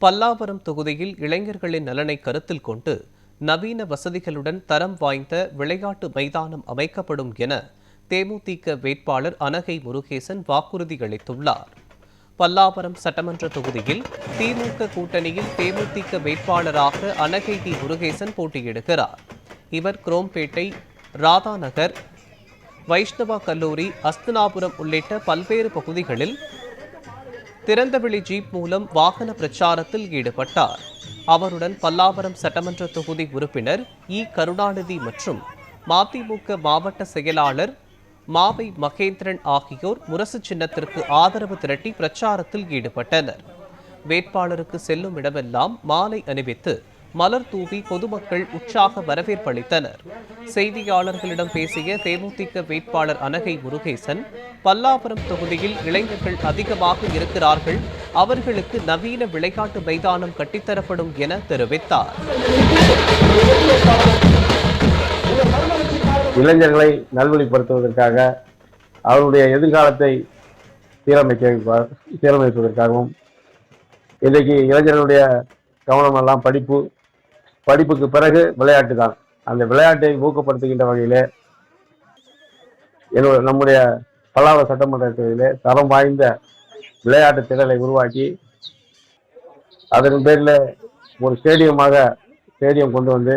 பல்லாவரம் தொகுதியில் இளைஞர்களின் நலனை கருத்தில் கொண்டு நவீன வசதிகளுடன் தரம் வாய்ந்த விளையாட்டு மைதானம் அமைக்கப்படும் என தேமுதிக வேட்பாளர் அனகை முருகேசன் வாக்குறுதி அளித்துள்ளார். பல்லாவரம் சட்டமன்ற தொகுதியில் திமுக கூட்டணியில் தேமுதிக வேட்பாளராக அனகை முருகேசன் போட்டியிடுகிறார். இவர் குரோம்பேட்டை, ராதாநகர், வைஷ்ணவா கல்லூரி, அஸ்தினாபுரம் உள்ளிட்ட பல்வேறு பகுதிகளில் திறந்தவெளி ஜீப் மூலம் வாகன பிரச்சாரத்தில் ஈடுபட்டார். அவருடன் பல்லாவரம் சட்டமன்ற தொகுதி உறுப்பினர் கருணாநிதி மற்றும் மதிமுக மாவட்ட செயலாளர் மாவை மகேந்திரன் ஆகியோர் முரசு சின்னத்திற்கு ஆதரவு திரட்டி பிரச்சாரத்தில் ஈடுபட்டனர். வேட்பாளருக்கு செல்லும் இடமெல்லாம் மாலை அணிவித்து மலர் தூவி பொதுமக்கள் உற்சாக வரவேற்பளித்தனர். செய்தியாளர்களிடம் பேசிய தேமுதிக வேட்பாளர் அனகை முருகேசன், பல்லாவரம் தொகுதியில் இளைஞர்கள் அதிகமாக இருக்கிறார்கள், அவர்களுக்கு நவீன விளையாட்டு மைதானம் கட்டித்தரப்படும் என தெரிவித்தார். இளைஞர்களை நல்வழிப்படுத்துவதற்காக, அவருடைய எதிர்காலத்தை சீரமைப்பதற்காகவும் இன்றைக்கு இளைஞர்களுடைய கவனமெல்லாம் படிப்புக்கு பிறகு விளையாட்டு தான். அந்த விளையாட்டை ஊக்கப்படுத்துகின்ற வகையிலே நம்முடைய பல்லாவரம் சட்டமன்ற தொகுதியிலே தரம் வாய்ந்த விளையாட்டு திடலை உருவாக்கி அதன் பேரில் ஒரு ஸ்டேடியம் கொண்டு வந்து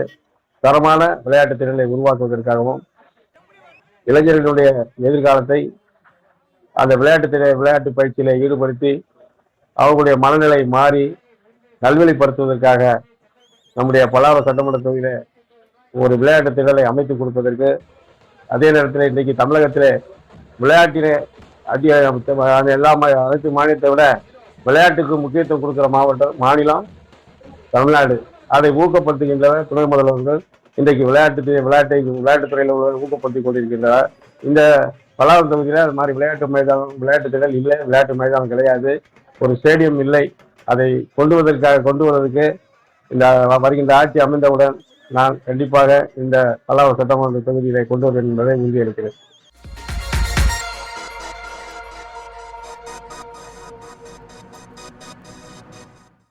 தரமான விளையாட்டு திடலை உருவாக்குவதற்காகவும் இளைஞர்களுடைய எதிர்காலத்தை அந்த விளையாட்டு பயிற்சியில ஈடுபடுத்தி அவர்களுடைய மனநிலை மாறி நல்வழிப்படுத்துவதற்காக நம்முடைய பல்லாவரம் சட்டமன்ற தொகுதியில ஒரு விளையாட்டு திடலை அமைத்துக் கொடுப்பதற்கு, அதே நேரத்தில் இன்றைக்கு தமிழகத்திலே விளையாட்டிலே அனைத்து மாநிலத்தை விட விளையாட்டுக்கு முக்கியத்துவம் கொடுக்கிற மாநிலம் தமிழ்நாடு. அதை ஊக்கப்படுத்துகின்ற துணை முதல்வர்கள் இன்றைக்கு விளையாட்டுத்துறையில் ஊக்கப்படுத்திக் கொண்டிருக்கின்றனர். இந்த பல்லாவரம் தொகுதியில் அது மாதிரி விளையாட்டு திடல் இல்லை, விளையாட்டு மைதானம் கிடையாது, ஒரு ஸ்டேடியம் இல்லை. அதை கொண்டு வருவதற்கு இந்த வருகின்ற ஆட்சி அமைந்தவுடன் நான் கண்டிப்பாக இந்த பல்லாவரம் சட்டமன்ற தொகுதியிலே கொண்டு வருவேன் என்பதை உறுதியளிக்கிறேன்.